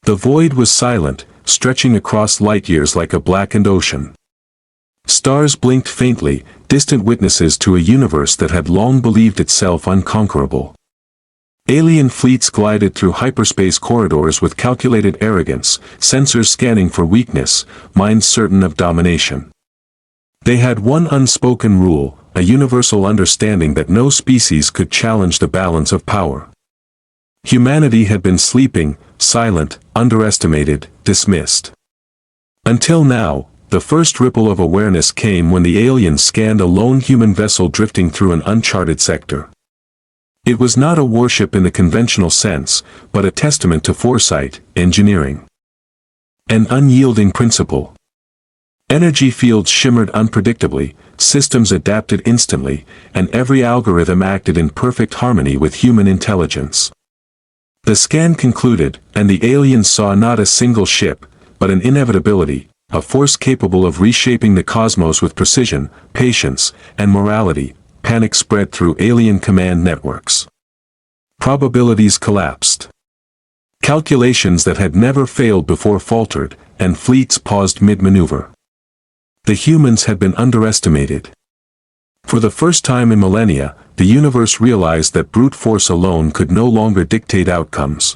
The void was silent, stretching across light years like a blackened ocean. Stars blinked faintly, distant witnesses to a universe that had long believed itself unconquerable. Alien fleets glided through hyperspace corridors with calculated arrogance, sensors scanning for weakness, minds certain of domination. They had one unspoken rule, a universal understanding that no species could challenge the balance of power. Humanity had been sleeping, silent, underestimated, dismissed. Until now, the first ripple of awareness came when the aliens scanned a lone human vessel drifting through an uncharted sector. It was not a warship in the conventional sense, but a testament to foresight, engineering. An unyielding principle. Energy fields shimmered unpredictably, systems adapted instantly, and every algorithm acted in perfect harmony with human intelligence. The scan concluded, and the aliens saw not a single ship, but an inevitability, a force capable of reshaping the cosmos with precision, patience, and morality. Panic spread through alien command networks. Probabilities collapsed. Calculations that had never failed before faltered, and fleets paused mid-maneuver. The humans had been underestimated. For the first time in millennia, the universe realized that brute force alone could no longer dictate outcomes.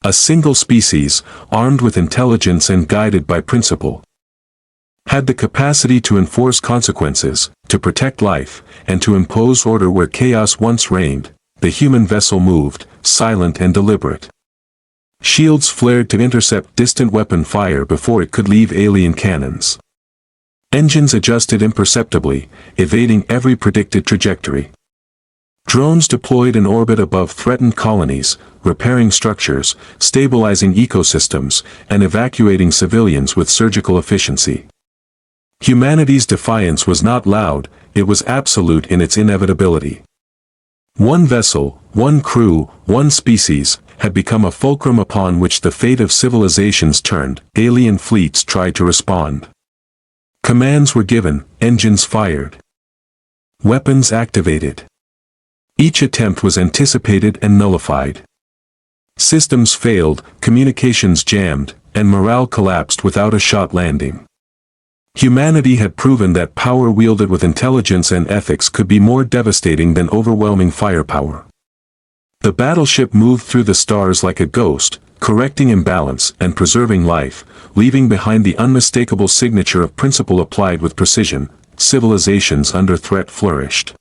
A single species, armed with intelligence and guided by principle, had the capacity to enforce consequences, to protect life, and to impose order where chaos once reigned. The human vessel moved, silent and deliberate. Shields flared to intercept distant weapon fire before it could leave alien cannons. Engines adjusted imperceptibly, evading every predicted trajectory. Drones deployed in orbit above threatened colonies, repairing structures, stabilizing ecosystems, and evacuating civilians with surgical efficiency. Humanity's defiance was not loud, it was absolute in its inevitability. One vessel, one crew, one species, had become a fulcrum upon which the fate of civilizations turned. Alien fleets tried to respond. Commands were given, engines fired. Weapons activated. Each attempt was anticipated and nullified. Systems failed, communications jammed, and morale collapsed without a shot landing. Humanity had proven that power wielded with intelligence and ethics could be more devastating than overwhelming firepower. The battleship moved through the stars like a ghost, correcting imbalance and preserving life, leaving behind the unmistakable signature of principle applied with precision. Civilizations under threat flourished.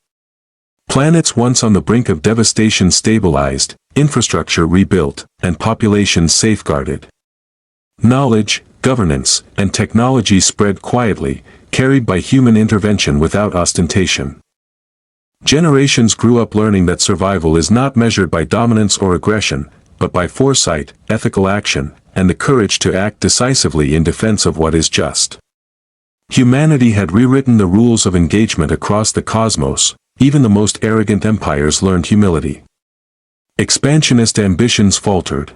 Planets once on the brink of devastation stabilized, infrastructure rebuilt, and populations safeguarded. Knowledge, governance, and technology spread quietly, carried by human intervention without ostentation. Generations grew up learning that survival is not measured by dominance or aggression, but by foresight, ethical action, and the courage to act decisively in defense of what is just. Humanity had rewritten the rules of engagement across the cosmos. Even the most arrogant empires learned humility. Expansionist ambitions faltered.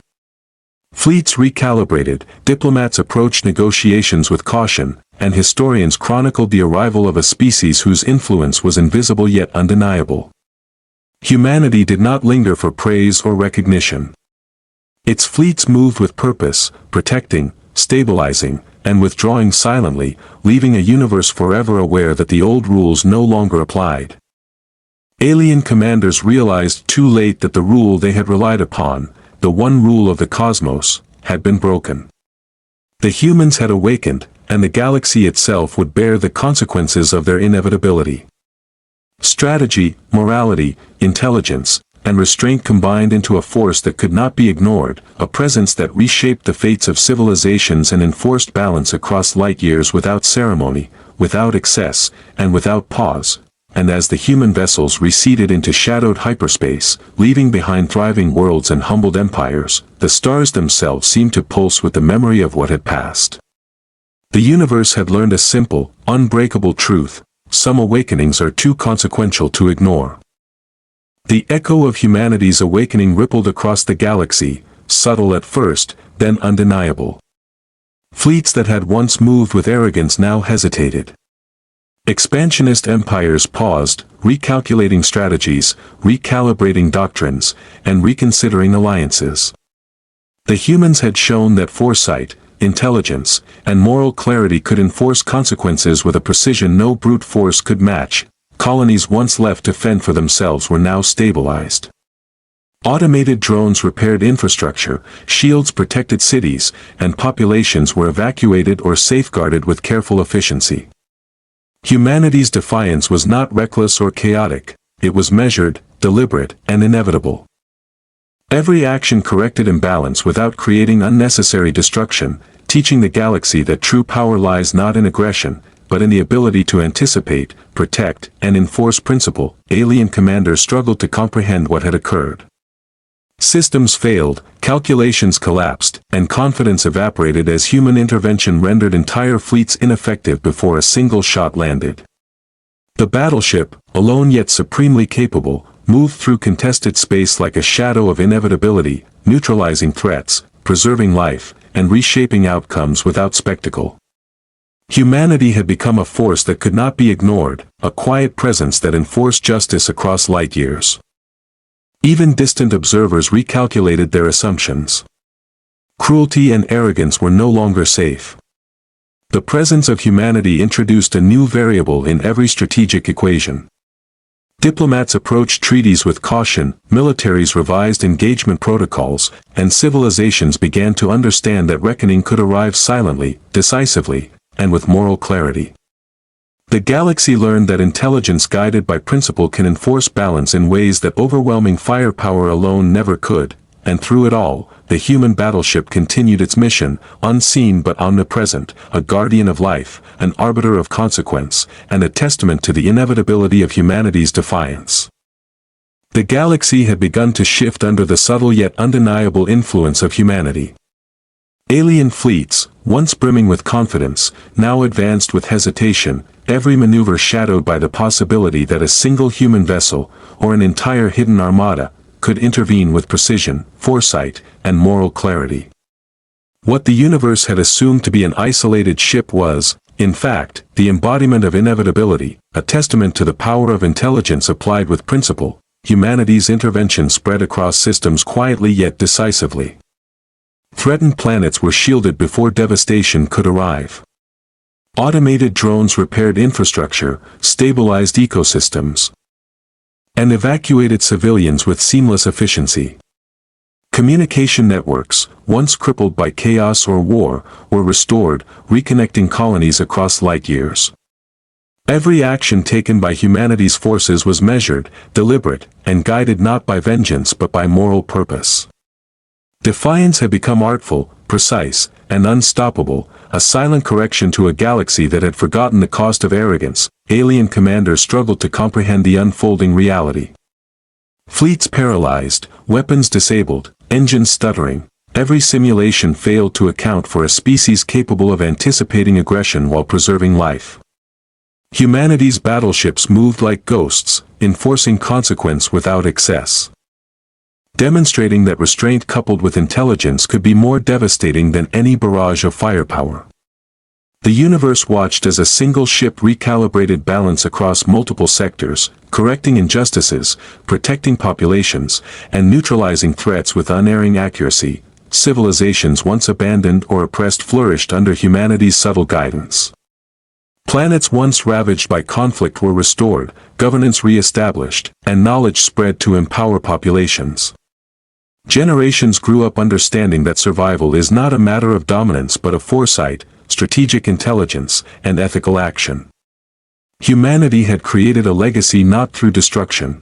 Fleets recalibrated, diplomats approached negotiations with caution, and historians chronicled the arrival of a species whose influence was invisible yet undeniable. Humanity did not linger for praise or recognition. Its fleets moved with purpose, protecting, stabilizing, and withdrawing silently, leaving a universe forever aware that the old rules no longer applied. Alien commanders realized too late that the rule they had relied upon, the one rule of the cosmos, had been broken. The humans had awakened, and the galaxy itself would bear the consequences of their inevitability. Strategy, morality, intelligence, and restraint combined into a force that could not be ignored, a presence that reshaped the fates of civilizations and enforced balance across light years without ceremony, without excess, and without pause. And as the human vessels receded into shadowed hyperspace, leaving behind thriving worlds and humbled empires, the stars themselves seemed to pulse with the memory of what had passed. The universe had learned a simple, unbreakable truth: some awakenings are too consequential to ignore. The echo of humanity's awakening rippled across the galaxy, subtle at first, then undeniable. Fleets that had once moved with arrogance now hesitated. Expansionist empires paused, recalculating strategies, recalibrating doctrines, and reconsidering alliances. The humans had shown that foresight, intelligence, and moral clarity could enforce consequences with a precision no brute force could match. Colonies once left to fend for themselves were now stabilized. Automated drones repaired infrastructure, shields protected cities, and populations were evacuated or safeguarded with careful efficiency. Humanity's defiance was not reckless or chaotic, it was measured, deliberate, and inevitable. Every action corrected imbalance without creating unnecessary destruction, teaching the galaxy that true power lies not in aggression, but in the ability to anticipate, protect, and enforce principle. Alien commanders struggled to comprehend what had occurred. Systems failed, calculations collapsed, and confidence evaporated as human intervention rendered entire fleets ineffective before a single shot landed. The battleship, alone yet supremely capable, moved through contested space like a shadow of inevitability, neutralizing threats, preserving life, and reshaping outcomes without spectacle. Humanity had become a force that could not be ignored, a quiet presence that enforced justice across light years. Even distant observers recalculated their assumptions. Cruelty and arrogance were no longer safe. The presence of humanity introduced a new variable in every strategic equation. Diplomats approached treaties with caution, militaries revised engagement protocols, and civilizations began to understand that reckoning could arrive silently, decisively, and with moral clarity. The galaxy learned that intelligence guided by principle can enforce balance in ways that overwhelming firepower alone never could, and through it all, the human battleship continued its mission, unseen but omnipresent, a guardian of life, an arbiter of consequence, and a testament to the inevitability of humanity's defiance. The galaxy had begun to shift under the subtle yet undeniable influence of humanity. Alien fleets, once brimming with confidence, now advanced with hesitation, every maneuver shadowed by the possibility that a single human vessel, or an entire hidden armada, could intervene with precision, foresight, and moral clarity. What the universe had assumed to be an isolated ship was, in fact, the embodiment of inevitability, a testament to the power of intelligence applied with principle. Humanity's intervention spread across systems quietly yet decisively. Threatened planets were shielded before devastation could arrive. Automated drones repaired infrastructure, stabilized ecosystems, and evacuated civilians with seamless efficiency. Communication networks, once crippled by chaos or war, were restored, reconnecting colonies across light years. Every action taken by humanity's forces was measured, deliberate, and guided not by vengeance but by moral purpose. Defiance had become artful, precise, and unstoppable, a silent correction to a galaxy that had forgotten the cost of arrogance. Alien commanders struggled to comprehend the unfolding reality. Fleets paralyzed, weapons disabled, engines stuttering, every simulation failed to account for a species capable of anticipating aggression while preserving life. Humanity's battleships moved like ghosts, enforcing consequence without excess. Demonstrating that restraint coupled with intelligence could be more devastating than any barrage of firepower. The universe watched as a single ship recalibrated balance across multiple sectors, correcting injustices, protecting populations, and neutralizing threats with unerring accuracy. Civilizations once abandoned or oppressed flourished under humanity's subtle guidance. Planets once ravaged by conflict were restored, governance re-established, and knowledge spread to empower populations. Generations grew up understanding that survival is not a matter of dominance but of foresight, strategic intelligence, and ethical action. Humanity had created a legacy not through destruction,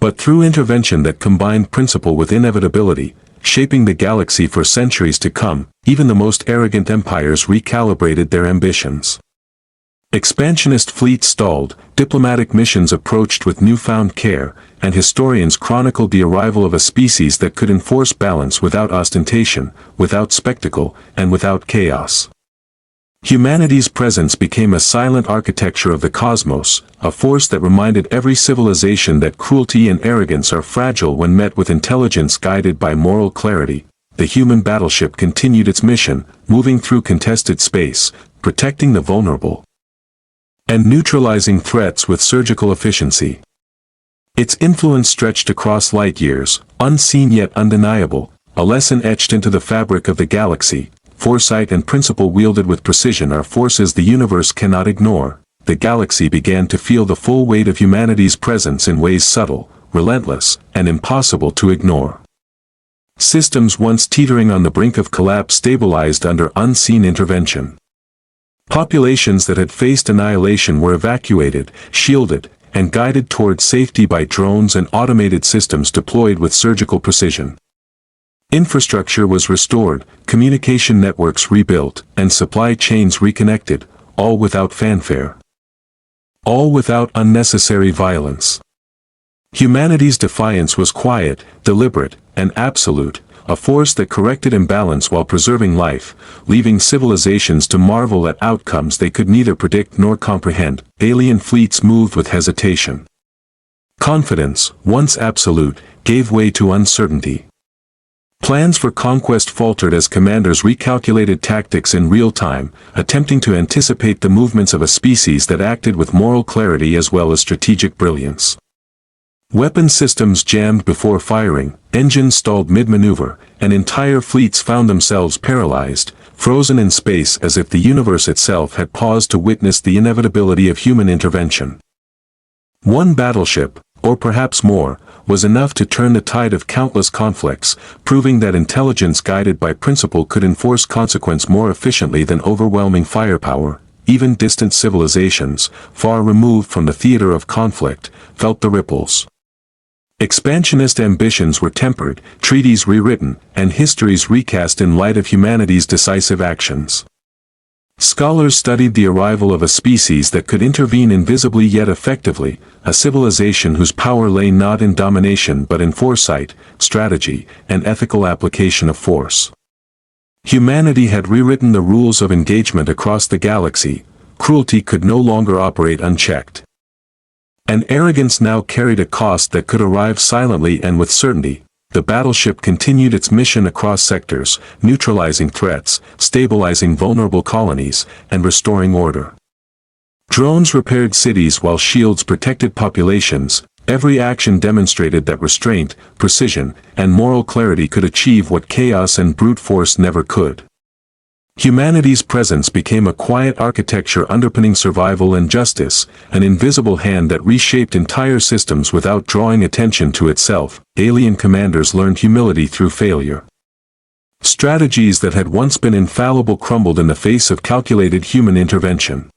but through intervention that combined principle with inevitability, shaping the galaxy for centuries to come. Even the most arrogant empires recalibrated their ambitions. Expansionist fleets stalled, diplomatic missions approached with newfound care, and historians chronicled the arrival of a species that could enforce balance without ostentation, without spectacle, and without chaos. Humanity's presence became a silent architecture of the cosmos, a force that reminded every civilization that cruelty and arrogance are fragile when met with intelligence guided by moral clarity. The human battleship continued its mission, moving through contested space, protecting the vulnerable, and neutralizing threats with surgical efficiency. Its influence stretched across light years, unseen yet undeniable, a lesson etched into the fabric of the galaxy. Foresight and principle wielded with precision are forces the universe cannot ignore. The galaxy began to feel the full weight of humanity's presence in ways subtle, relentless, and impossible to ignore. Systems once teetering on the brink of collapse stabilized under unseen intervention. Populations that had faced annihilation were evacuated, shielded, and guided toward safety by drones and automated systems deployed with surgical precision. Infrastructure was restored, communication networks rebuilt, and supply chains reconnected, all without fanfare. All without unnecessary violence. Humanity's defiance was quiet, deliberate, and absolute, a force that corrected imbalance while preserving life, leaving civilizations to marvel at outcomes they could neither predict nor comprehend. Alien fleets moved with hesitation. Confidence, once absolute, gave way to uncertainty. Plans for conquest faltered as commanders recalculated tactics in real time, attempting to anticipate the movements of a species that acted with moral clarity as well as strategic brilliance. Weapon systems jammed before firing, engines stalled mid-maneuver, and entire fleets found themselves paralyzed, frozen in space as if the universe itself had paused to witness the inevitability of human intervention. One battleship, or perhaps more, was enough to turn the tide of countless conflicts, proving that intelligence guided by principle could enforce consequence more efficiently than overwhelming firepower. Even distant civilizations, far removed from the theater of conflict, felt the ripples. Expansionist ambitions were tempered, treaties rewritten, and histories recast in light of humanity's decisive actions. Scholars studied the arrival of a species that could intervene invisibly yet effectively, a civilization whose power lay not in domination but in foresight, strategy, and ethical application of force. Humanity had rewritten the rules of engagement across the galaxy. Cruelty could no longer operate unchecked. And arrogance now carried a cost that could arrive silently and with certainty. The battleship continued its mission across sectors, neutralizing threats, stabilizing vulnerable colonies, and restoring order. Drones repaired cities while shields protected populations. Every action demonstrated that restraint, precision, and moral clarity could achieve what chaos and brute force never could. Humanity's presence became a quiet architecture underpinning survival and justice, an invisible hand that reshaped entire systems without drawing attention to itself. Alien commanders learned humility through failure. Strategies that had once been infallible crumbled in the face of calculated human intervention.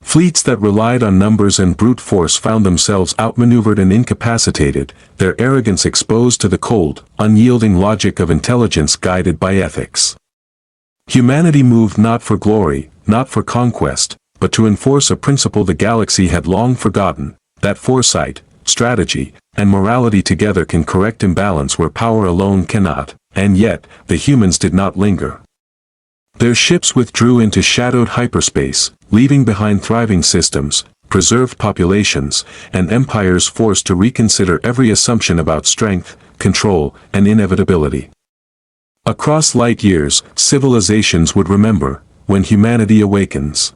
Fleets that relied on numbers and brute force found themselves outmaneuvered and incapacitated, their arrogance exposed to the cold, unyielding logic of intelligence guided by ethics. Humanity moved not for glory, not for conquest, but to enforce a principle the galaxy had long forgotten, that foresight, strategy, and morality together can correct imbalance where power alone cannot, and yet, the humans did not linger. Their ships withdrew into shadowed hyperspace, leaving behind thriving systems, preserved populations, and empires forced to reconsider every assumption about strength, control, and inevitability. Across light years, civilizations would remember, when humanity awakens.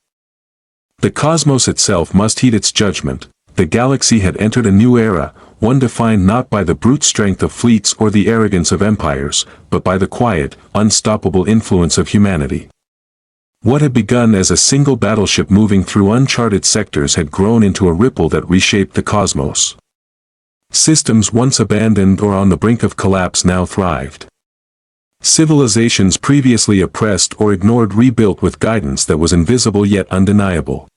The cosmos itself must heed its judgment. The galaxy had entered a new era, one defined not by the brute strength of fleets or the arrogance of empires, but by the quiet, unstoppable influence of humanity. What had begun as a single battleship moving through uncharted sectors had grown into a ripple that reshaped the cosmos. Systems once abandoned or on the brink of collapse now thrived. Civilizations previously oppressed or ignored rebuilt with guidance that was invisible yet undeniable.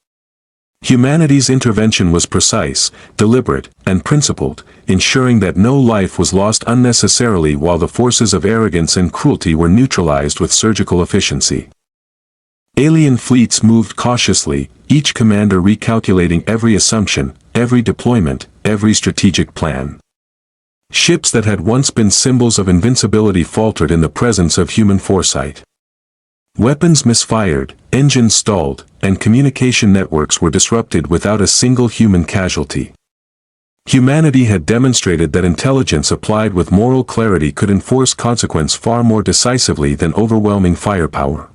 Humanity's intervention was precise, deliberate, and principled, ensuring that no life was lost unnecessarily while the forces of arrogance and cruelty were neutralized with surgical efficiency. Alien fleets moved cautiously, each commander recalculating every assumption, every deployment, every strategic plan. Ships that had once been symbols of invincibility faltered in the presence of human foresight. Weapons misfired, engines stalled, and communication networks were disrupted without a single human casualty. Humanity had demonstrated that intelligence applied with moral clarity could enforce consequence far more decisively than overwhelming firepower.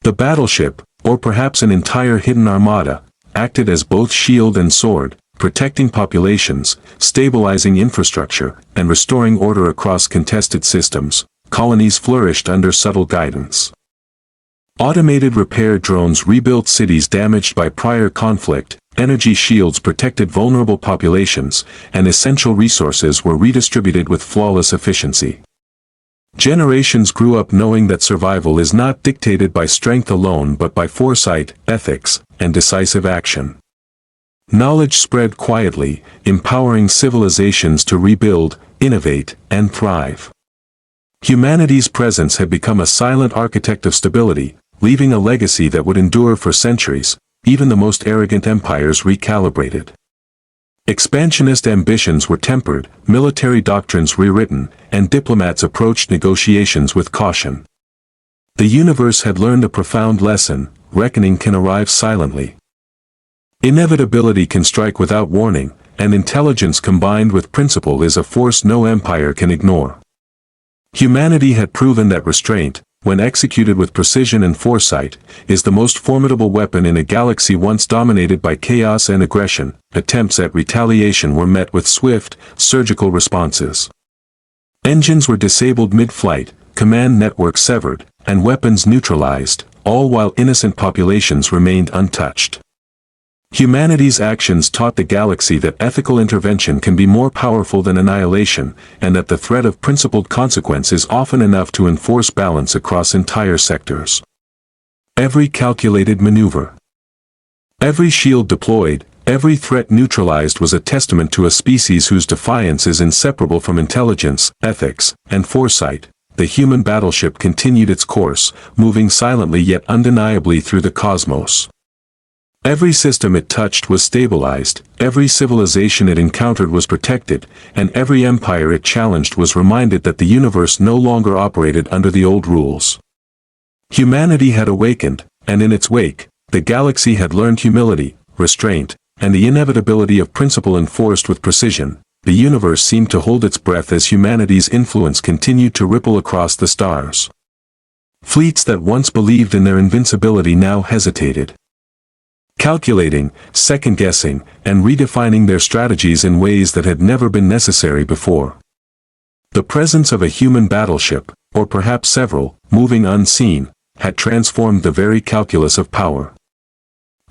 The battleship, or perhaps an entire hidden armada, acted as both shield and sword, protecting populations, stabilizing infrastructure, and restoring order across contested systems, colonies flourished under subtle guidance. Automated repair drones rebuilt cities damaged by prior conflict, energy shields protected vulnerable populations, and essential resources were redistributed with flawless efficiency. Generations grew up knowing that survival is not dictated by strength alone but by foresight, ethics, and decisive action. Knowledge spread quietly, empowering civilizations to rebuild, innovate, and thrive. Humanity's presence had become a silent architect of stability, leaving a legacy that would endure for centuries. Even the most arrogant empires recalibrated. Expansionist ambitions were tempered, military doctrines rewritten, and diplomats approached negotiations with caution. The universe had learned a profound lesson: reckoning can arrive silently. Inevitability can strike without warning, and intelligence combined with principle is a force no empire can ignore. Humanity had proven that restraint, when executed with precision and foresight, is the most formidable weapon in a galaxy once dominated by chaos and aggression. Attempts at retaliation were met with swift, surgical responses. Engines were disabled mid-flight, command networks severed, and weapons neutralized, all while innocent populations remained untouched. Humanity's actions taught the galaxy that ethical intervention can be more powerful than annihilation, and that the threat of principled consequence is often enough to enforce balance across entire sectors. Every calculated maneuver, every shield deployed, every threat neutralized was a testament to a species whose defiance is inseparable from intelligence, ethics, and foresight. The human battleship continued its course, moving silently yet undeniably through the cosmos. Every system it touched was stabilized, every civilization it encountered was protected, and every empire it challenged was reminded that the universe no longer operated under the old rules. Humanity had awakened, and in its wake, the galaxy had learned humility, restraint, and the inevitability of principle enforced with precision. The universe seemed to hold its breath as humanity's influence continued to ripple across the stars. Fleets that once believed in their invincibility now hesitated, calculating, second-guessing, and redefining their strategies in ways that had never been necessary before. The presence of a human battleship, or perhaps several, moving unseen, had transformed the very calculus of power.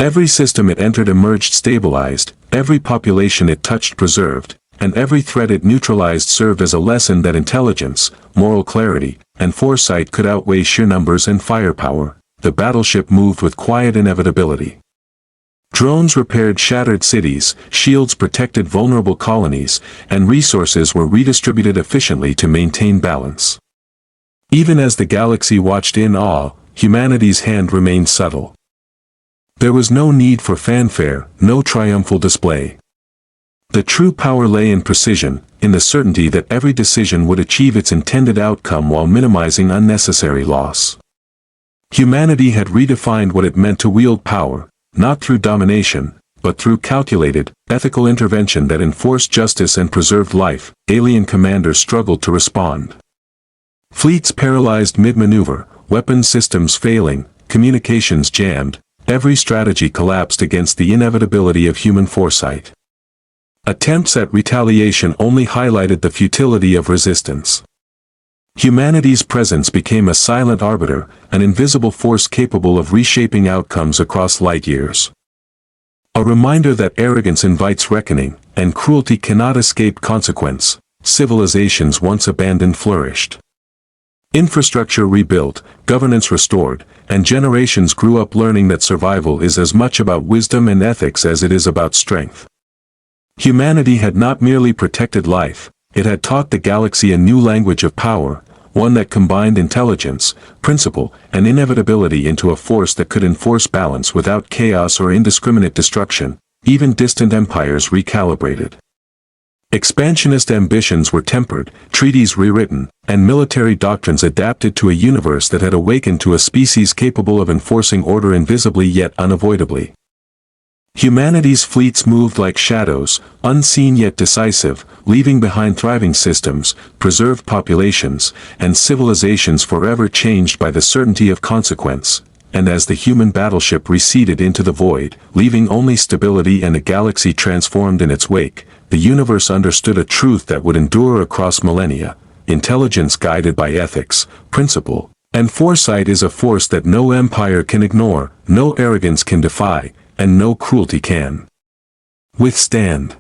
Every system it entered emerged stabilized, every population it touched preserved, and every threat it neutralized served as a lesson that intelligence, moral clarity, and foresight could outweigh sheer numbers and firepower. The battleship moved with quiet inevitability. Drones repaired shattered cities, shields protected vulnerable colonies, and resources were redistributed efficiently to maintain balance. Even as the galaxy watched in awe, humanity's hand remained subtle. There was no need for fanfare, no triumphal display. The true power lay in precision, in the certainty that every decision would achieve its intended outcome while minimizing unnecessary loss. Humanity had redefined what it meant to wield power, not through domination, but through calculated, ethical intervention that enforced justice and preserved life. Alien commanders struggled to respond. Fleets paralyzed mid-maneuver, weapons systems failing, communications jammed, every strategy collapsed against the inevitability of human foresight. Attempts at retaliation only highlighted the futility of resistance. Humanity's presence became a silent arbiter, an invisible force capable of reshaping outcomes across light years. A reminder that arrogance invites reckoning, and cruelty cannot escape consequence. Civilizations once abandoned flourished. Infrastructure rebuilt, governance restored, and generations grew up learning that survival is as much about wisdom and ethics as it is about strength. Humanity had not merely protected life, it had taught the galaxy a new language of power, one that combined intelligence, principle, and inevitability into a force that could enforce balance without chaos or indiscriminate destruction. Even distant empires recalibrated. Expansionist ambitions were tempered, treaties rewritten, and military doctrines adapted to a universe that had awakened to a species capable of enforcing order invisibly yet unavoidably. Humanity's fleets moved like shadows, unseen yet decisive, leaving behind thriving systems, preserved populations, and civilizations forever changed by the certainty of consequence. and as the human battleship receded into the void, leaving only stability and a galaxy transformed in its wake, the universe understood a truth that would endure across millennia: intelligence guided by ethics, principle, and foresight is a force that no empire can ignore, no arrogance can defy, and no cruelty can withstand.